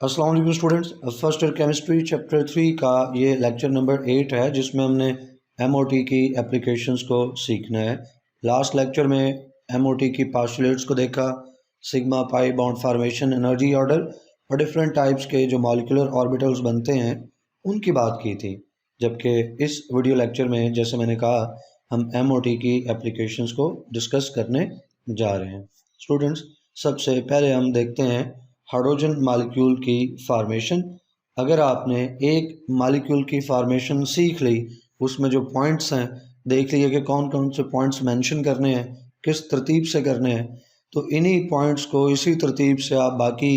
अस्सलाम वालेकुम students, first year chemistry chapter 3 का ये लेक्चर नंबर 8 है जिसमें हमने एमओटी की एप्लीकेशंस को सीखना है। लास्ट लेक्चर में एमओटी की पास्टुलेट्स को देखा, sigma pi bond formation, energy order और डिफरेंट टाइप्स के जो मॉलिक्यूलर ऑर्बिटल्स बनते हैं उनकी बात की थी। जबकि इस वीडियो लेक्चर में जैसे मैंने कहा हम एमओटी की एप्लीकेशंस को डिस्कस करने जा रहे हैं। स्टूडेंट्स, सबसे पहले हम देखते हैं हाइड्रोजन मॉलिक्यूल की फार्मेशन। अगर आपने एक मॉलिक्यूल की फार्मेशन सीख ली, उसमें जो पॉइंट्स हैं देख लिए कि कौन कौन से पॉइंट्स मेंशन करने हैं, किस तरतीब से करने हैं, तो इन्हीं पॉइंट्स को इसी तरतीब से आप बाकी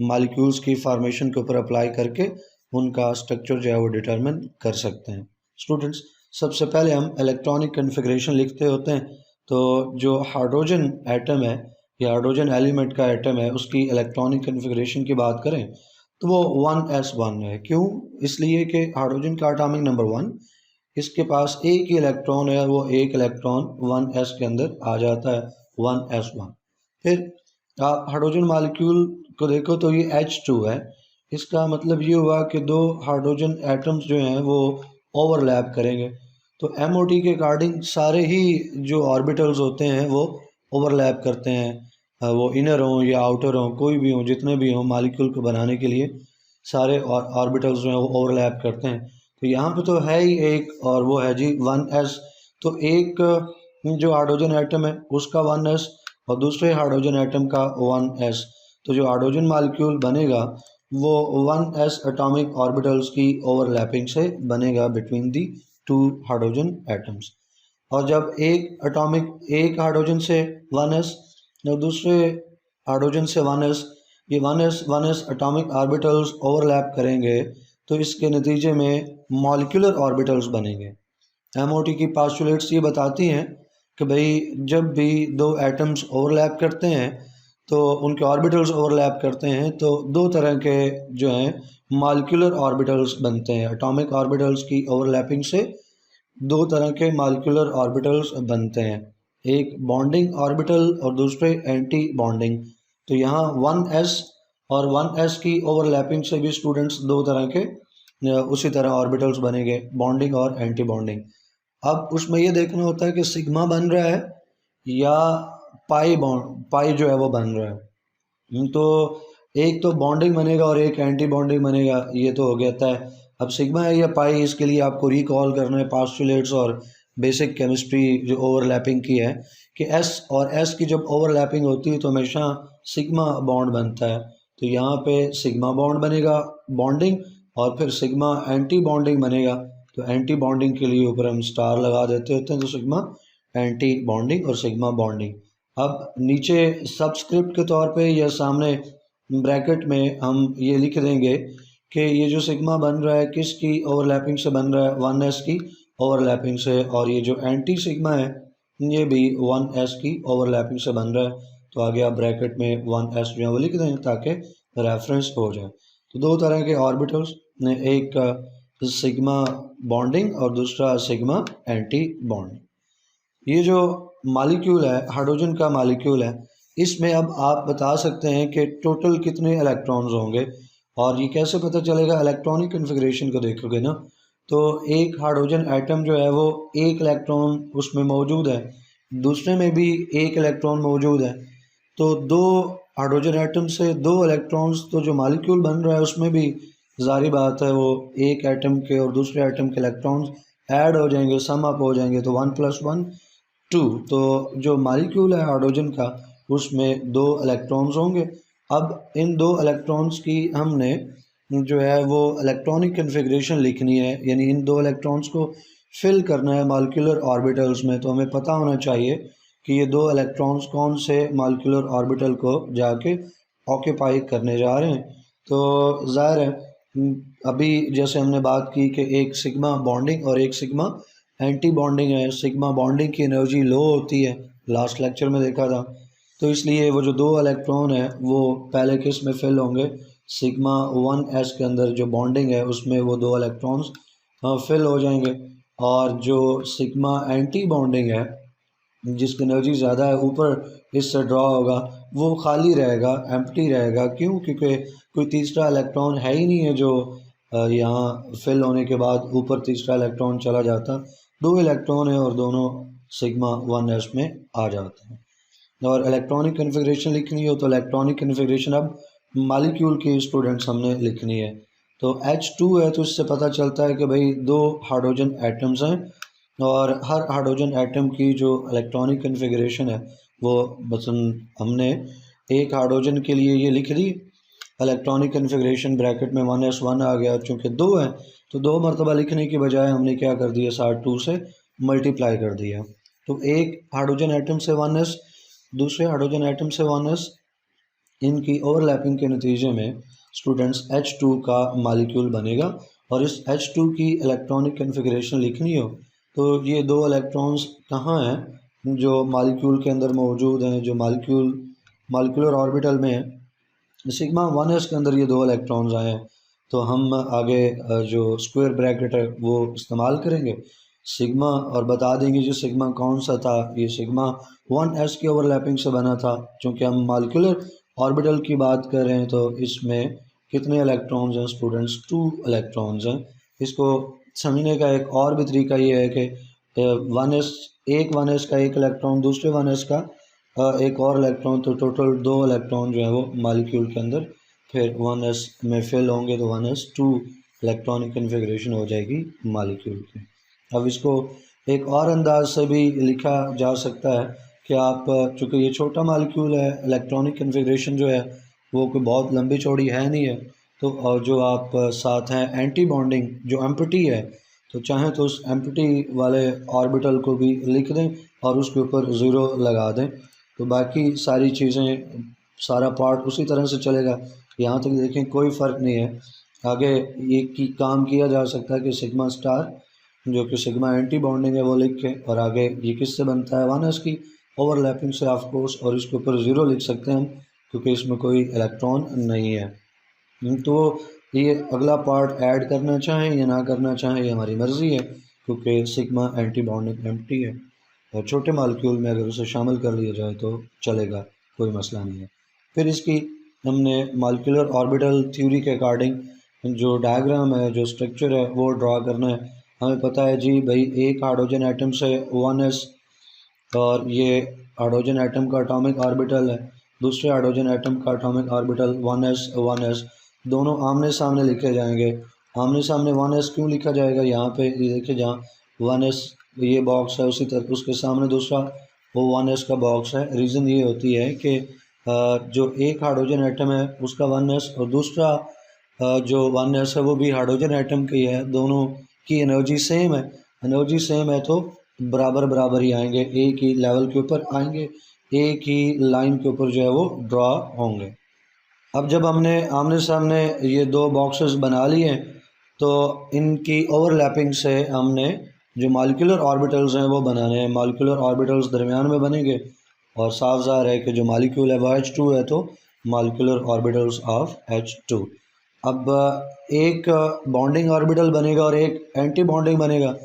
मॉलिक्यूल्स की फार्मेशन के ऊपर अप्लाई करके उनका स्ट्रक्चर जो है वो डिटरमिन कर सकते हैं। स्टूडेंट्स, सबसे पहले हम इलेक्ट्रॉनिक कन्फिग्रेशन लिखते होते हैं। तो जो हाइड्रोजन एटम है या हाइड्रोजन एलिमेंट का एटम है उसकी इलेक्ट्रॉनिक कन्फिग्रेशन की बात करें तो वो 1s1 है। क्यों? इसलिए कि हाइड्रोजन का एटॉमिक नंबर 1, इसके पास एक ही इलेक्ट्रॉन है, वो एक इलेक्ट्रॉन 1s के अंदर आ जाता है, 1s1। फिर आप हाइड्रोजन मॉलिक्यूल को देखो तो ये H2 है। इसका मतलब ये हुआ कि दो हाइड्रोजन एटम्स जो हैं वो ओवरलैप करेंगे। तो एमओटी के अकॉर्डिंग सारे ही जो ऑर्बिटल्स होते हैं वो ओवरलैप करते हैं, वो इनर हों या आउटर हों, कोई भी हों, जितने भी हों, मॉलिक्यूल को बनाने के लिए सारे ऑर्बिटल्स जो हैं वो ओवरलैप करते हैं। तो यहाँ पे तो है ही एक, और वो है जी 1s। तो एक जो हाइड्रोजन एटम है उसका 1s और दूसरे हाइड्रोजन एटम का 1s। तो जो हाइड्रोजन मॉलिक्यूल बनेगा वो 1s एटॉमिक ऑर्बिटल्स की ओवरलैपिंग से बनेगा between the two hydrogen atoms. और जब एक हाइड्रोजन से 1s और दूसरे हाइड्रोजन से 1s, ये 1s एटॉमिक ऑर्बिटल्स ओवरलैप करेंगे तो इसके नतीजे में मॉलिक्यूलर ऑर्बिटल्स बनेंगे। एमओटी की पास्टुलेट्स ये बताती हैं कि भाई जब भी दो एटम्स ओवरलैप करते हैं तो उनके ऑर्बिटल्स ओवरलैप करते हैं तो दो तरह के जो हैं मॉलिक्यूलर ऑर्बिटल्स बनते हैं। एटॉमिक ऑर्बिटल्स की ओवरलैपिंग से दो तरह के मॉलिक्यूलर ऑर्बिटल्स बनते हैं, एक बॉन्डिंग ऑर्बिटल और दूसरे एंटी बॉन्डिंग। तो यहाँ 1s और 1s की ओवरलैपिंग से भी स्टूडेंट्स दो तरह के उसी तरह ऑर्बिटल्स बनेंगे, बॉन्डिंग और एंटी बॉन्डिंग। अब उसमें ये देखना होता है कि सिग्मा बन रहा है या पाई जो है वो बन रहा है। तो एक तो बॉन्डिंग बनेगा और एक एंटी बॉन्डिंग बनेगा, ये तो हो गया तय। अब सिग्मा है या पाई, इसके लिए आपको रिकॉल करना है पास्टुलेट्स और बेसिक केमिस्ट्री जो ओवरलैपिंग की है कि s और s की जब ओवरलैपिंग होती है तो हमेशा सिग्मा बॉन्ड बनता है। तो यहाँ पे सिग्मा बॉन्ड बनेगा बॉन्डिंग, और फिर सिग्मा एंटी बॉन्डिंग बनेगा। तो एंटी बॉन्डिंग के लिए ऊपर हम स्टार लगा देते होते हैं, तो सिग्मा एंटी बॉन्डिंग और सिग्मा बॉन्डिंग। अब नीचे सबस्क्रिप्ट के तौर पे या सामने ब्रैकेट में हम ये लिख देंगे कि ये जो सिग्मा बन रहा है किसकी ओवरलैपिंग से बन रहा है, 1s की ओवरलैपिंग से, और ये जो एंटी सिग्मा है ये भी 1s की ओवरलैपिंग से बन रहा है। तो आगे आप ब्रैकेट में 1s जो है वो लिख दें ताकि रेफरेंस हो जाए। तो दो तरह के ऑर्बिटल्स, एक सिग्मा बॉन्डिंग और दूसरा सिग्मा एंटी बॉन्डिंग। ये जो मॉलिक्यूल है, हाइड्रोजन का मॉलिक्यूल है, इसमें अब आप बता सकते हैं कि टोटल कितने इलेक्ट्रॉन्स होंगे। और ये कैसे पता चलेगा? इलेक्ट्रॉनिक कन्फिग्रेशन को देखोगे ना, तो एक हाइड्रोजन एटम जो है वो एक इलेक्ट्रॉन उसमें मौजूद है, दूसरे में भी एक इलेक्ट्रॉन मौजूद है। तो दो हाइड्रोजन एटम से दो इलेक्ट्रॉन्स, तो जो मॉलिक्यूल बन रहा है उसमें भी जारी बात है वो एक एटम के और दूसरे एटम के इलेक्ट्रॉन्स ऐड हो जाएंगे, सम अप हो जाएंगे, तो 1 + 1 2। तो जो मॉलिक्यूल है हाइड्रोजन का उसमें दो इलेक्ट्रॉन्स होंगे। अब इन दो इलेक्ट्रॉन्स की हमने जो है वो इलेक्ट्रॉनिक कन्फिग्रेशन लिखनी है, यानी इन दो इलेक्ट्रॉन्स को फिल करना है मॉलिक्यूलर ऑर्बिटल्स में। तो हमें पता होना चाहिए कि ये दो इलेक्ट्रॉन्स कौन से मॉलिक्यूलर ऑर्बिटल को जाके ऑक्यूपाई करने जा रहे हैं। तो ज़ाहिर है अभी जैसे हमने बात की कि एक सिग्मा बॉन्डिंग और एक सिग्मा एंटी बॉन्डिंग है। सिग्मा बॉन्डिंग की एनर्जी लो होती है, लास्ट लेक्चर में देखा था। तो इसलिए वो जो दो इलेक्ट्रॉन है वो पहले किस में फिल होंगे, सिग्मा 1s के अंदर जो बॉन्डिंग है उसमें वो दो इलेक्ट्रॉन्स फिल हो जाएंगे। और जो सिग्मा एंटी बॉन्डिंग है जिसकी एनर्जी ज़्यादा है, ऊपर इससे ड्रॉ होगा, वो खाली रहेगा, एम्प्टी रहेगा। क्यों? क्योंकि कोई तीसरा इलेक्ट्रॉन है ही नहीं है जो यहाँ फिल होने के बाद ऊपर तीसरा इलेक्ट्रॉन चला जाता। दो इलेक्ट्रॉन है और दोनों सिग्मा 1s में आ जाते हैं। और इलेक्ट्रॉनिक कन्फिग्रेशन लिखनी हो तो इलेक्ट्रॉनिक कन्फिग्रेशन अब मालिक्यूल की स्टूडेंट्स हमने लिखनी है। तो H2 है तो इससे पता चलता है कि भाई दो हाइड्रोजन एटम्स हैं और हर हाइड्रोजन एटम की जो इलेक्ट्रॉनिक कन्फिग्रेशन है वो हमने एक हाइड्रोजन के लिए ये लिख दी। इलेक्ट्रॉनिक कन्फिग्रेशन ब्रैकेट में 1s1 आ गया। चूँकि दो है तो दो मरतबा लिखने की बजाय हमने क्या कर दिया, साथ 2 से मल्टीप्लाई कर दिया। तो एक हाइड्रोजन एटम से 1s, दूसरे हाइड्रोजन एटम से 1s, इनकी ओवरलैपिंग के नतीजे में स्टूडेंट्स H2 का मालिक्यूल बनेगा। और इस H2 की इलेक्ट्रॉनिक कन्फिग्रेशन लिखनी हो तो ये दो इलेक्ट्रॉन्स कहाँ हैं जो मालिक्यूल के अंदर मौजूद हैं, जो मालिक्यूलर ऑर्बिटल में है। सिग्मा 1s के अंदर ये दो इलेक्ट्रॉन्स आए हैं तो हम आगे जो स्क्वायर ब्रैकेट है वो इस्तेमाल करेंगे सिग्मा और बता देंगे जो सिग्मा कौन सा था। ये सिग्मा 1s की ओवरलैपिंग से बना था। चूँकि हम मालिक्यूलर ऑर्बिटल की बात कर रहे हैं तो इसमें कितने इलेक्ट्रॉन्स हैं स्टूडेंट्स? 2 इलेक्ट्रॉन्स हैं। इसको समझने का एक और भी तरीका ये है कि 1s, एक 1s का एक इलेक्ट्रॉन, दूसरे 1s का एक और इलेक्ट्रॉन, तो टोटल 2 इलेक्ट्रॉन जो है वो मालिक्यूल के अंदर फिर 1s में फिल होंगे तो 1s2 इलेक्ट्रॉनिक कन्फिग्रेशन हो जाएगी मालिक्यूल की। अब इसको एक और अंदाज से भी लिखा जा सकता है कि आप, चूँकि ये छोटा मालिक्यूल है, इलेक्ट्रॉनिक कन्फिग्रेशन जो है वो कोई बहुत लंबी चौड़ी है नहीं है, तो और जो आप साथ हैं एंटी बॉन्डिंग जो एम्प्टी है, तो चाहें तो उस एम्प्टी वाले ऑर्बिटल को भी लिख दें और उसके ऊपर ज़ीरो लगा दें। तो बाकी सारी चीज़ें, सारा पार्ट उसी तरह से चलेगा। यहाँ तक देखें कोई फ़र्क नहीं है। आगे ये काम किया जा सकता है कि सिग्मा स्टार जो कि सिग्मा एंटी बॉन्डिंग है वो लिख के, और आगे ये किससे बनता है 1s की ओवरलैपिंग से ऑफ कोर्स, और इसके ऊपर ज़ीरो लिख सकते हैं हम क्योंकि इसमें कोई इलेक्ट्रॉन नहीं है। तो ये अगला पार्ट ऐड करना चाहें या ना करना चाहें ये हमारी मर्ज़ी है क्योंकि सिग्मा एंटी बॉन्डिंग एम्प्टी है और छोटे मालिक्यूल में अगर उसे शामिल कर लिया जाए तो चलेगा, कोई मसला नहीं है। फिर इसकी हमने मालिक्यूलर ऑर्बिटल थ्योरी के अकॉर्डिंग जो डायग्राम है, जो स्ट्रक्चर है वो ड्रा करना है। हमें पता है जी भाई एक हाइड्रोजन एटम से 1s और ये हाइड्रोजन एटम का एटॉमिक ऑर्बिटल है, दूसरे हाइड्रोजन एटम का एटॉमिक ऑर्बिटल 1s दोनों आमने सामने लिखे जाएंगे। आमने सामने 1s क्यों लिखा जाएगा? यहाँ पे ये देखिए जहाँ 1s ये बॉक्स है उसी तरह उसके सामने दूसरा वो 1s का बॉक्स है। रीज़न ये होती है कि जो एक हाइड्रोजन एटम है उसका 1s और दूसरा जो 1s है वो भी हाइड्रोजन एटम की है, दोनों की एनर्जी सेम है। एनर्जी सेम है तो बराबर बराबर ही आएंगे, एक ही लेवल के ऊपर आएंगे, एक ही लाइन के ऊपर जो है वो ड्रा होंगे। अब जब हमने आमने सामने ये दो बॉक्सेस बना लिए तो इनकी ओवरलैपिंग से हमने जो मालिक्यूलर ऑर्बिटल्स हैं वो बनाने हैं। मालिक्यूलर ऑर्बिटल्स दरमियान में बनेंगे और साफ ज़ाहिर है कि जो मालिक्यूल है वो H2 है तो मालिक्यूलर ऑर्बिटल्स ऑफ H2। अब एक बॉन्डिंग ऑर्बिटल बनेगा और एक एंटी बॉन्डिंग बनेगा।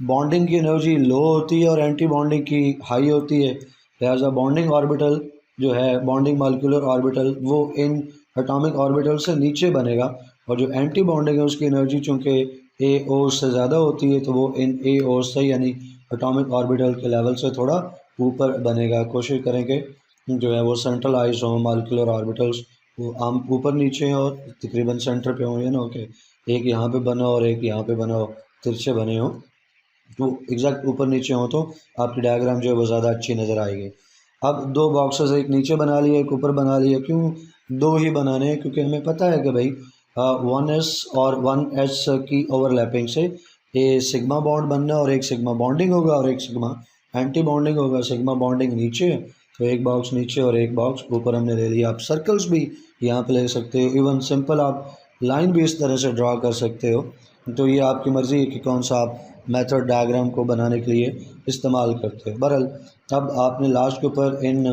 बॉन्डिंग की एनर्जी लो होती है और एंटी बॉन्डिंग की हाई होती है, लिहाजा बॉन्डिंग ऑर्बिटल जो है, बॉन्डिंग मालिक्यूलर ऑर्बिटल, वो इन एटॉमिक ऑर्बिटल से नीचे बनेगा और जो एंटी बॉन्डिंग है उसकी एनर्जी चूँकि AO से ज़्यादा होती है तो वो इन AO से यानी एटॉमिक ऑर्बिटल के लेवल से थोड़ा ऊपर बनेगा। कोशिश करेंगे जो है वो सेंट्रलाइज हो मालिक्यूलर ऑर्बिटल्स, वो आम ऊपर नीचे और तकरीबन सेंटर पे हों, ना ओके, एक यहाँ पे बना और एक यहाँ पे बना हो, तिरछे बने हो, तो एग्जैक्ट ऊपर नीचे हो तो आपकी डायग्राम जो है वो ज़्यादा अच्छी नज़र आएगी। अब दो बॉक्सेस एक नीचे बना लिए एक ऊपर बना लिए। क्यों दो ही बनाने हैं? क्योंकि हमें पता है कि भाई 1s और 1s की ओवरलैपिंग से ये सिग्मा बॉन्ड बनना और एक सिग्मा बॉन्डिंग होगा और एक सिग्मा एंटी बॉन्डिंग होगा। सिग्मा बॉन्डिंग नीचे तो एक बॉक्स नीचे और एक बॉक्स ऊपर हमने ले लिया। आप सर्कल्स भी यहाँ पे ले सकते हो, इवन सिंपल आप लाइन भी इस तरह से ड्रा कर सकते हो। तो ये आपकी मर्ज़ी है कि कौन सा आप मेथड डायग्राम को बनाने के लिए इस्तेमाल करते हो। बहरहाल अब आपने लास्ट के ऊपर इन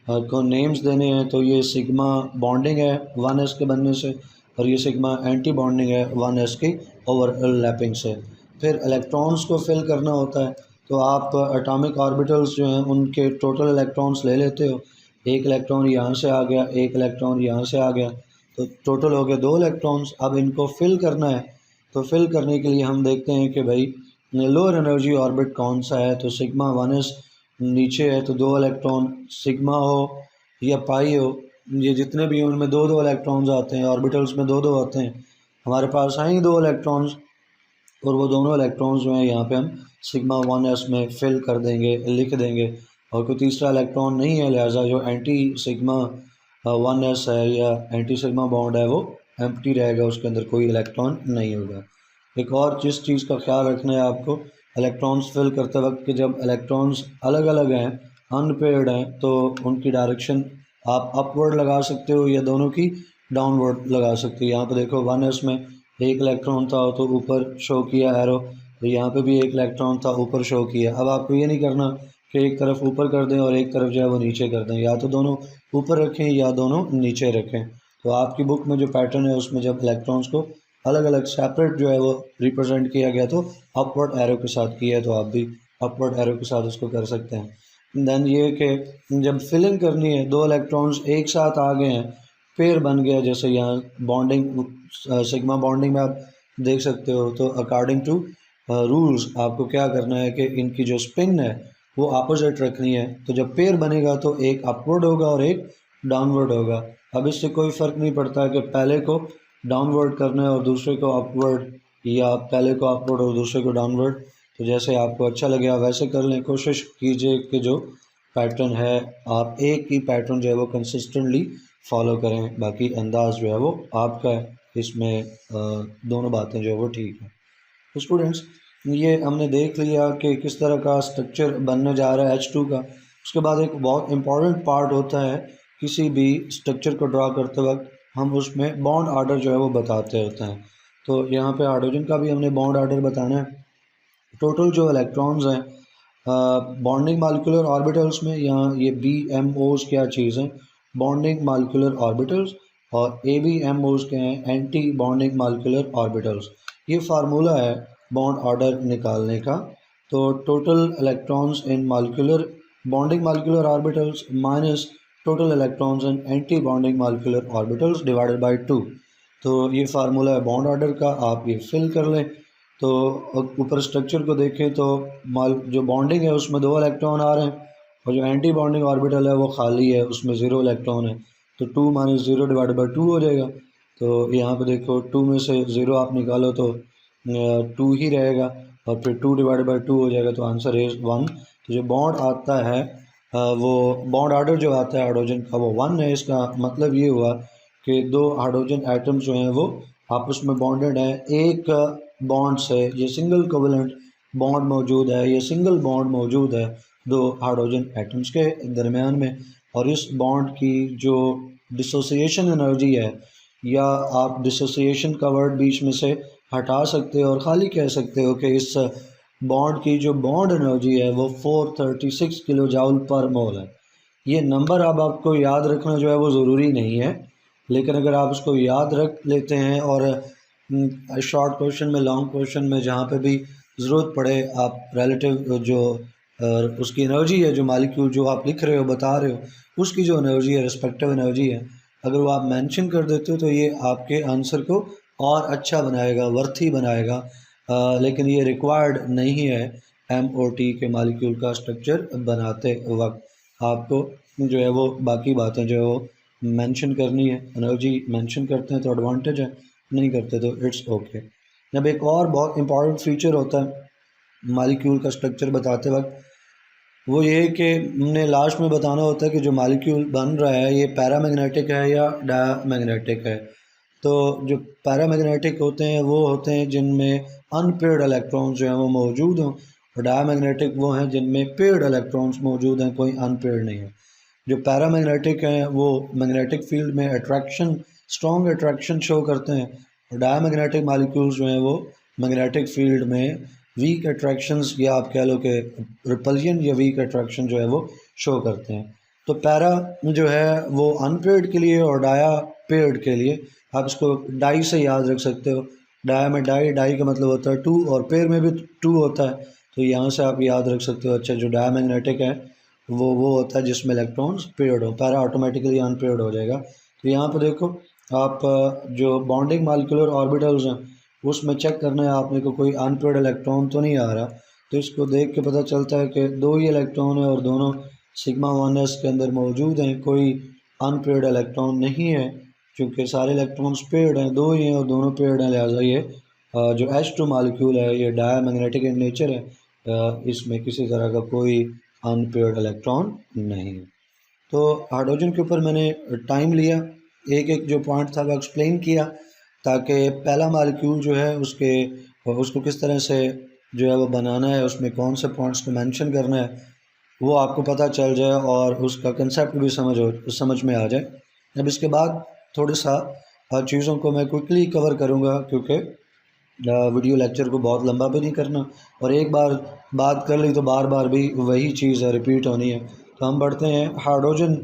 को नेम्स देने हैं। तो ये सिग्मा बॉन्डिंग है 1s के बनने से और ये सिग्मा एंटी बॉन्डिंग है 1s की ओवरलैपिंग से। फिर इलेक्ट्रॉन्स को फिल करना होता है तो आप एटॉमिक ऑर्बिटल्स जो हैं उनके टोटल इलेक्ट्रॉन्स ले लेते हो। एक इलेक्ट्रॉन यहाँ से आ गया, एक इलेक्ट्रॉन यहाँ से आ गया, तो टोटल हो गए 2 इलेक्ट्रॉन्स। अब इनको फिल करना है, तो फिल करने के लिए हम देखते हैं कि भाई लोअर एनर्जी ऑर्बिट कौन सा है। तो सिग्मा 1s नीचे है, तो 2 इलेक्ट्रॉन सिग्मा हो या पाई हो, ये जितने भी हैं उनमें 2-2 इलेक्ट्रॉन्स आते हैं, ऑर्बिटल्स में 2-2 आते हैं। हमारे पास आएंगे 2 इलेक्ट्रॉन्स, और वो दोनों इलेक्ट्रॉन्स जो हैं यहाँ पे हम सिग्मा 1s में फिल कर देंगे, लिख देंगे। और कोई तीसरा इलेक्ट्रॉन नहीं है, लिहाजा जो एंटी सिग्मा 1s है या एंटी सिग्मा बॉन्ड है वो एम्प्टी रहेगा, उसके अंदर कोई इलेक्ट्रॉन नहीं होगा। एक और जिस चीज़ का ख्याल रखना है आपको इलेक्ट्रॉन्स फिल करते वक्त कि जब इलेक्ट्रॉन्स अलग अलग हैं, अनपेयर्ड हैं, तो उनकी डायरेक्शन आप अपवर्ड लगा सकते हो या दोनों की डाउनवर्ड लगा सकते हो। यहाँ पे देखो 1s में एक इलेक्ट्रॉन था तो ऊपर शो किया एरो, तो यहाँ पे भी एक इलेक्ट्रॉन था ऊपर शो किया। अब आपको ये नहीं करना कि एक तरफ ऊपर कर दें और एक तरफ जो है वो नीचे कर दें, या तो दोनों ऊपर रखें या दोनों नीचे रखें। तो आपकी बुक में जो पैटर्न है उसमें जब इलेक्ट्रॉन्स को अलग अलग सेपरेट जो है वो रिप्रेजेंट किया गया तो अपवर्ड एरो के साथ किया है, तो आप भी अपवर्ड एरो के साथ उसको कर सकते हैं। देन ये कि जब फिलिंग करनी है, 2 इलेक्ट्रॉन्स एक साथ आ गए हैं, पेयर बन गया, जैसे यहाँ बॉन्डिंग सिग्मा बॉन्डिंग में आप देख सकते हो, तो अकॉर्डिंग टू रूल्स आपको क्या करना है कि इनकी जो स्पिन है वो अपोजिट रखनी है। तो जब पेयर बनेगा तो एक अपवर्ड होगा और एक डाउनवर्ड होगा। अब इससे कोई फ़र्क नहीं पड़ता कि पहले को डाउनवर्ड करना है और दूसरे को अपवर्ड, या पहले को अपवर्ड और दूसरे को डाउनवर्ड। तो जैसे आपको अच्छा लगे आप वैसे कर लें। कोशिश कीजिए कि जो पैटर्न है आप एक ही पैटर्न जो है वो कंसिस्टेंटली फॉलो करें, बाकी अंदाज जो है वो आपका है, इसमें दोनों बातें जो है वो ठीक है। तो स्टूडेंट्स ये हमने देख लिया कि किस तरह का स्ट्रक्चर बनने जा रहा है H2 का। उसके बाद एक बहुत इम्पॉर्टेंट पार्ट होता है किसी भी स्ट्रक्चर को ड्रा करते वक्त, हम उसमें बॉन्ड आर्डर जो है वो बताते होते हैं। तो यहाँ पे हाइड्रोजन का भी हमने बॉन्ड आर्डर बताना है। टोटल जो इलेक्ट्रॉन्स हैं बॉन्डिंग मालिकुलर ऑर्बिटल्स में, यहाँ ये BMOs क्या चीज़ है, बॉन्डिंग मालिकुलर ऑर्बिटल्स, और ABMOs के हैं एंटी बॉन्डिंग मालिकुलर ऑर्बिटल्स। ये फार्मूला है बॉन्ड ऑर्डर निकालने का। तो total electrons in molecular bonding molecular orbitals minus total electrons in anti bonding molecular orbitals divided by 2। तो ये फार्मूला है बॉन्ड ऑर्डर का, आप ये फिल कर लें। तो ऊपर स्ट्रक्चर को देखें तो जो बॉन्डिंग है उसमें 2 इलेक्ट्रॉन आ रहे हैं, और जो एंटी बॉन्डिंग ऑर्बिटल है वो खाली है, उसमें 0 इलेक्ट्रॉन है। तो 2 माइनस 0 डिवाइडेड बाई 2 हो जाएगा। तो यहाँ पे देखो 2 में से 0 आप निकालो तो 2 ही रहेगा, और फिर 2 डिवाइडेड बाई 2 हो जाएगा, तो आंसर इज़ 1। तो जो बॉन्ड आता है वो बॉन्ड ऑर्डर जो आता है हाइड्रोजन का वो 1 है। इसका मतलब ये हुआ कि 2 हाइड्रोजन एटम्स जो हैं वो आपस में बॉन्डेड हैं। एक बॉन्ड से ये सिंगल कोवेलेंट बॉन्ड मौजूद है, ये सिंगल बॉन्ड मौजूद है 2 हाइड्रोजन एटम्स के दरमियान में। और इस बॉन्ड की जो डिसोसिएशन एनर्जी है, या आप डिसोसिएशन का वर्ड बीच में से हटा सकते हो और ख़ाली कह सकते हो कि इस बॉन्ड की जो बॉन्ड एनर्जी है वो 436 किलो जूल पर मोल है। ये नंबर अब आपको याद रखना जो है वो ज़रूरी नहीं है, लेकिन अगर आप उसको याद रख लेते हैं और शॉर्ट क्वेश्चन में, लॉन्ग क्वेश्चन में, जहाँ पे भी ज़रूरत पड़े, आप रिलेटिव जो उसकी एनर्जी है, जो मालिक्यूल जो आप लिख रहे हो, बता रहे हो, उसकी जो एनर्जी है, रिस्पेक्टिव एनर्जी है, अगर वो आप मेंशन कर देते हो तो ये आपके आंसर को और अच्छा बनाएगा, वर्थी बनाएगा। लेकिन ये रिक्वायर्ड नहीं है MOT के मालिक्यूल का स्ट्रक्चर बनाते वक्त। आपको जो है वो बाकी बातें जो है वो मेंशन करनी है। एनर्जी मेंशन करते हैं तो एडवांटेज है, नहीं करते तो इट्स ओके। जब एक और बहुत इंपॉर्टेंट फीचर होता है मालिक्यूल का स्ट्रक्चर बताते वक्त, वो ये है कि हमने लास्ट में बताना होता है कि जो मालिक्यूल बन रहा है ये पैरामैग्नेटिक है या डायमैग्नेटिक है। तो जो पैरामैग्नेटिक होते हैं वो होते हैं जिनमें अनपेयर्ड इलेक्ट्रॉन्स जो हैं वो मौजूद हों, और डायमैग्नेटिक वो हैं जिनमें पेयर्ड इलेक्ट्रॉन्स मौजूद हैं, कोई अनपेयर्ड नहीं है। जो पैरामैग्नेटिक हैं वो मैग्नेटिक फील्ड में अट्रैक्शन, स्ट्रॉन्ग अट्रैक्शन शो करते हैं, और डायमैग्नेटिक मालिक्यूल्स जो हैं वो मैग्नेटिक फील्ड में वीक अट्रैक्शंस, या आप कह लो कि रिपल्जन या वीक अट्रैक्शन जो है वो शो करते हैं। तो पैरा जो है वो अनपेयर्ड के लिए और डाया पेयर्ड के लिए, आप इसको डाई से याद रख सकते हो। डाया में डाई, डाई का मतलब होता है 2, और पेयर में भी 2 होता है, तो यहाँ से आप याद रख सकते हो। अच्छा, जो डायमैग्नेटिक है वो होता है जिसमें इलेक्ट्रॉन्स पेयर्ड हो, पैरा ऑटोमेटिकली अनपेयर्ड हो जाएगा। तो यहाँ पर देखो आप जो बॉन्डिंग मॉलिक्यूलर ऑर्बिटल्स हैं उसमें चेक करना है आपने को कोई अनपेयर्ड इलेक्ट्रॉन तो नहीं आ रहा। तो इसको देख के पता चलता है कि दो ही इलेक्ट्रॉन है और दोनों सिग्मा 1s के अंदर मौजूद हैं, कोई अनपेयर्ड इलेक्ट्रॉन नहीं है। चूँकि सारे इलेक्ट्रॉन्स पेयर्ड हैं, दो ही हैं और दोनों पेयर्ड हैं, लिहाजा ये जो H2 मॉलिक्यूल है ये डायमैग्नेटिक इन नेचर है, इसमें किसी तरह का कोई अनपेयर्ड इलेक्ट्रॉन नहीं है। तो हाइड्रोजन के ऊपर मैंने टाइम लिया, एक एक जो पॉइंट था वो एक्सप्लेन किया, ताकि पहला मॉलिक्यूल जो है उसको किस तरह से जो है वो बनाना है, उसमें कौन से पॉइंट्स को मेंशन करना है वो आपको पता चल जाए और उसका कंसेप्ट भी समझ में आ जाए। अब इसके बाद थोड़ा सा चीज़ों को मैं क्विकली कवर करूँगा, क्योंकि वीडियो लेक्चर को बहुत लंबा भी नहीं करना, और एक बार बात कर ली तो बार बार भी वही चीज़ है रिपीट होनी है। तो हम बढ़ते हैं हाइड्रोजन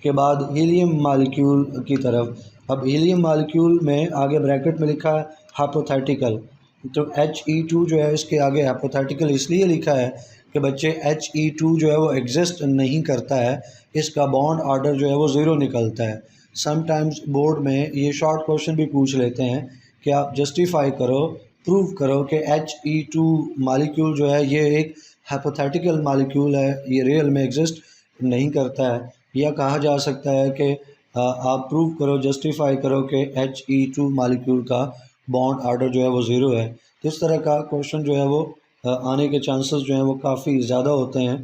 के बाद हीलियम मॉलिक्यूल की तरफ। अब हीलियम मॉलिक्यूल में आगे ब्रैकेट में लिखा है हाइपोथेटिकल। तो He2 जो है इसके आगे हाइपोथेटिकल इसलिए लिखा है कि बच्चे He2 जो है वो एग्जिस्ट नहीं करता है, इसका बॉन्ड ऑर्डर जो है वो ज़ीरो निकलता है। समटाइम्स बोर्ड में ये शॉर्ट क्वेश्चन भी पूछ लेते हैं कि आप जस्टिफाई करो, प्रूव करो कि He2 मॉलिक्यूल जो है ये एक हाइपोथेटिकल मॉलिक्यूल है, ये रियल में एग्जिस्ट नहीं करता है। या कहा जा सकता है कि आप प्रूव करो, जस्टिफाई करो कि He2 मॉलिक्यूल का बॉन्ड ऑर्डर जो है वो ज़ीरो है। तो इस तरह का क्वेश्चन जो है वो आने के चांसेस जो हैं वो काफ़ी ज़्यादा होते हैं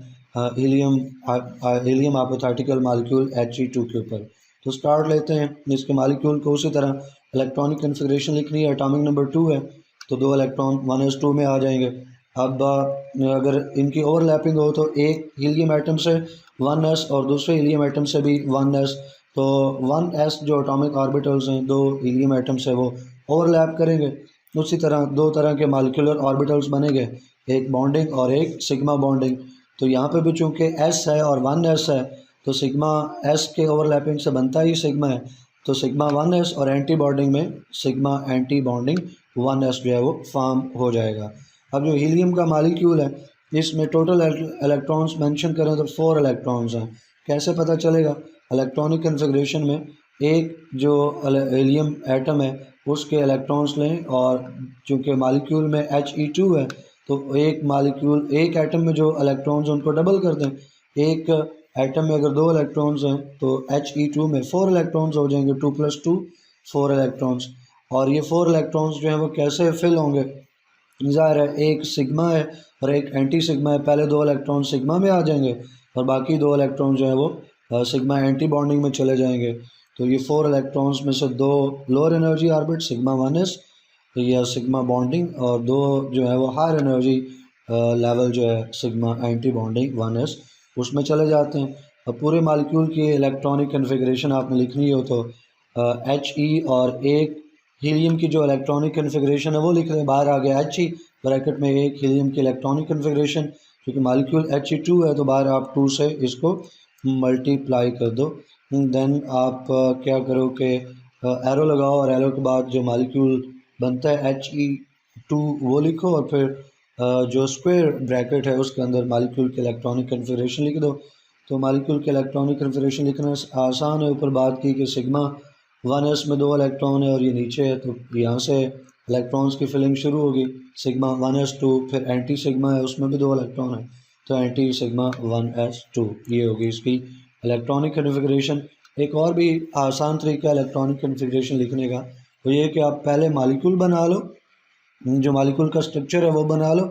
हीलियम हाइपोथेटिकल मॉलिक्यूल He2 के ऊपर। तो स्टार्ट लेते हैं इसके मॉलिक्यूल को। उसी तरह इलेक्ट्रॉनिक कन्फिग्रेशन लिखनी है, एटॉमिक नंबर 2 है तो दो इलेक्ट्रॉन 1s2 में आ जाएंगे। अब अगर इनकी ओवरलैपिंग हो तो एक हीलियम एटम से 1s और दूसरे हीलियम एटम से भी 1s, तो 1s जो एटॉमिक ऑर्बिटल्स हैं दो हीलियम एटम से वो ओवरलैप करेंगे। उसी तरह दो तरह के मॉलिक्यूलर ऑर्बिटल्स बनेंगे, एक बॉन्डिंग और एक सिग्मा बॉन्डिंग। तो यहाँ पे भी चूँकि s है और 1s है तो सिग्मा s के ओवरलैपिंग से बनता ही सिग्मा है, तो सिग्मा 1s और एंटी बॉन्डिंग में सिग्मा एंटी बॉन्डिंग 1s जो है वो फॉर्म हो जाएगा। अब जो हीलियम का मॉलिक्यूल है इसमें टोटल इलेक्ट्रॉन्स मेंशन करें तो 4 इलेक्ट्रॉन्स हैं। कैसे पता चलेगा? इलेक्ट्रॉनिक कन्फिग्रेशन में एक जो हीलियम एटम है उसके इलेक्ट्रॉन्स लें, और चूँकि मॉलिक्यूल में He2 है तो एक एटम में जो इलेक्ट्रॉन्स हैं उनको डबल कर दें। एक एटम में अगर 2 इलेक्ट्रॉन्स हैं तो He2 में 4 इलेक्ट्रॉन्स हो जाएंगे, 2 + 2 4 इलेक्ट्रॉन्स। और ये 4 इलेक्ट्रॉन्स जो हैं वो कैसे फिल होंगे? ज़ाहिर है एक सिग्मा है और एक एंटी सिग्मा है, पहले 2 इलेक्ट्रॉन सिग्मा में आ जाएंगे और बाकी 2 इलेक्ट्रॉन जो है वो सिग्मा एंटी बॉन्डिंग में चले जाएंगे। तो ये 4 इलेक्ट्रॉन्स में से 2 lower energy orbit sigma 1s या सिग्मा बॉन्डिंग, और 2 जो है वो हायर एनर्जी लेवल जो है सिग्मा एंटी बॉन्डिंग 1s उसमें चले जाते हैं। अब पूरे मालिक्यूल की इलेक्ट्रॉनिक कन्फिग्रेशन आपने लिखनी हो तो He और एक हीलियम की जो इलेक्ट्रॉनिक कन्फिग्रेशन है वो लिख लें, बाहर आ गया He ब्रैकेट में एक हीलियम की इलेक्ट्रॉनिक कन्फिग्रेशन, क्योंकि मालिक्यूल He2 है तो बाहर आप 2 से इसको मल्टीप्लाई कर दो। देन आप क्या करो कि एरो लगाओ और एरो के बाद जो मालिक्यूल बनता है He2 वो लिखो, और फिर जो स्क्वायर ब्रैकेट है उसके अंदर मालिक्यूल की इलेक्ट्रॉनिक कन्फिग्रेशन लिख दो। तो मालिक्यूल की इलेक्ट्रॉनिक कन्फिग्रेशन लिखना आसान है। ऊपर बात की कि सिग्मा 1s में 2 इलेक्ट्रॉन है और ये नीचे है, तो यहाँ से इलेक्ट्रॉन्स की फिलिंग शुरू होगी। सिग्मा 1s2, फिर एंटी सिग्मा है उसमें भी 2 इलेक्ट्रॉन है तो एंटी सिग्मा 1s2, ये होगी इसकी इलेक्ट्रॉनिक कन्फिग्रेशन। एक और भी आसान तरीका इलेक्ट्रॉनिक कन्फिग्रेशन लिखने का वो ये कि आप पहले मालिक्यूल बना लो, जो मालिक्यूल का स्ट्रक्चर है वो बना लो,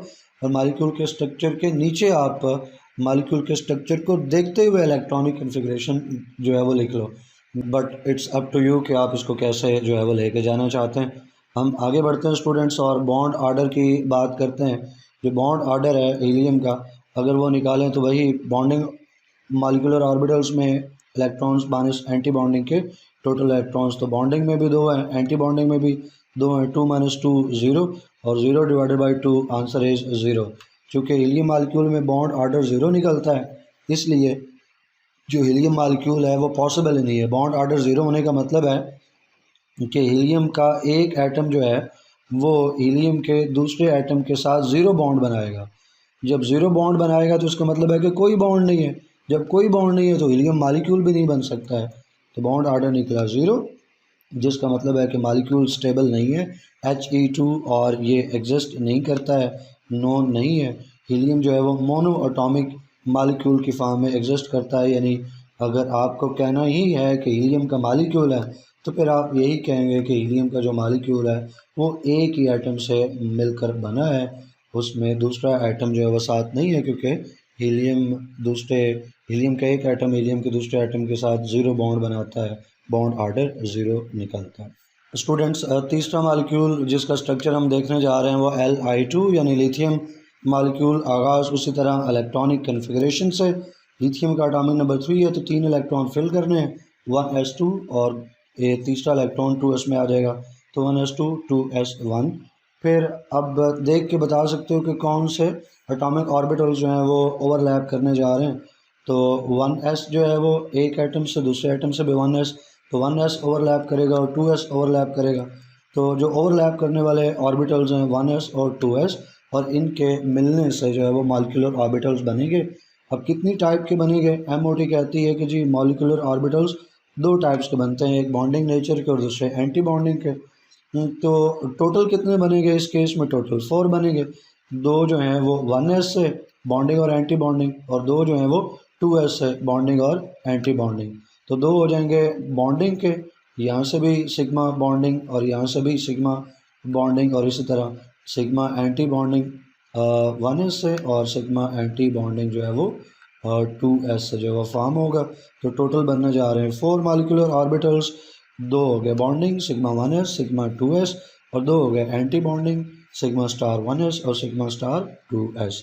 और मालिक्यूल के स्ट्रक्चर के नीचे आप मालिक्यूल के स्ट्रक्चर को देखते हुए इलेक्ट्रॉनिक कन्फिग्रेशन जो है वो लिख लो। But it's up to you कि आप इसको कैसे जो है वो लेके जाना चाहते हैं। हम आगे बढ़ते हैं स्टूडेंट्स और बॉन्ड ऑर्डर की बात करते हैं। जो बॉन्ड ऑर्डर है हीलियम का, अगर वो निकालें तो वही बॉन्डिंग मॉलिक्यूलर ऑर्बिटल्स में इलेक्ट्रॉन्स माइनस एंटी बॉन्डिंग के टोटल इलेक्ट्रॉन्स, तो बॉन्डिंग में भी 2 हैं, एंटी बॉन्डिंग में भी 2 हैं, 2 - 2 0 और 0 / 2 आंसर इज़ 0। चूँकि हीलियम मॉलिक्यूल में बॉन्ड ऑर्डर 0 निकलता है इसलिए जो हीलियम मॉलिक्यूल है वो पॉसिबल ही नहीं है। बॉन्ड ऑर्डर 0 होने का मतलब है कि हीलियम का एक एटम जो है वो हीलियम के दूसरे एटम के साथ 0 बॉन्ड बनाएगा। जब 0 बॉन्ड बनाएगा तो उसका मतलब है कि कोई बॉन्ड नहीं है, जब कोई बॉन्ड नहीं है तो हीलियम मालिक्यूल भी नहीं बन सकता है, तो बॉन्ड आर्डर निकला 0, जिसका मतलब है कि मालिक्यूल स्टेबल नहीं है, He2 और ये एग्जिस्ट नहीं करता है, नॉन नहीं है। हीलियम जो है वो मोनो एटॉमिक मालिक्यूल की फॉर्म में एग्जिस्ट करता है, यानी अगर आपको कहना ही है कि हीलियम का मालिक्यूल है तो फिर आप यही कहेंगे कि हीलियम का जो मालिक्यूल है वो एक ही एटम से मिलकर बना है, उसमें दूसरा एटम जो है वो साथ नहीं है, क्योंकि हीलियम का एक एटम हीलियम के दूसरे एटम के साथ 0 बॉन्ड बनाता है, बॉन्ड आर्डर 0 निकलता है। स्टूडेंट्स, तीसरा मालिक्यूल जिसका स्ट्रक्चर हम देखने जा रहे हैं वो Li2 यानी लिथियम मालिक्यूल। आगाज़ उसी तरह इलेक्ट्रॉनिक कन्फिग्रेशन से, लिथियम का एटॉमिक नंबर 3 है तो 3 इलेक्ट्रॉन फिल करने हैं, 1s2, और ये तीसरा इलेक्ट्रॉन 2s में आ जाएगा तो 1s2 2s1। फिर अब देख के बता सकते हो कि कौन से एटॉमिक ऑर्बिटल्स जो हैं वो ओवरलैप करने जा रहे हैं। तो 1s जो है वो एक एटम से दूसरे एटम से भी 1s, तो 1s ओवरलैप करेगा और 2s ओवरलैप करेगा। तो जो ओवरलैप करने वाले ऑर्बिटल्स हैं 1s और 2s, और इनके मिलने से जो है वो मॉलिक्यूलर ऑर्बिटल्स बनेंगे। अब कितनी टाइप के बनेंगे? MOT कहती है कि जी मॉलिक्यूलर ऑर्बिटल्स 2 टाइप्स के बनते हैं, एक बॉन्डिंग नेचर के और दूसरे एंटी बॉन्डिंग के। तो टोटल कितने बनेंगे इस केस में? टोटल 4 बनेंगे। 2 जो हैं वो 1s से बॉन्डिंग और एंटी बॉन्डिंग, और 2 जो हैं वो 2s से बॉन्डिंग और एंटी बॉन्डिंग। तो 2 हो जाएंगे बॉन्डिंग के, यहाँ से भी सिग्मा बॉन्डिंग और यहाँ से भी सिग्मा बॉन्डिंग, और इसी तरह सिग्मा एंटी बॉन्डिंग 1s से, और सिग्मा एंटी बॉन्डिंग जो है वो 2s से जो है वो फॉर्म होगा। तो टोटल बनने जा रहे हैं 4 मॉलिक्यूलर ऑर्बिटल्स। 2 हो गए bonding sigma 1s sigma 2s, और 2 हो गए anti bonding sigma star 1s और sigma star 2s।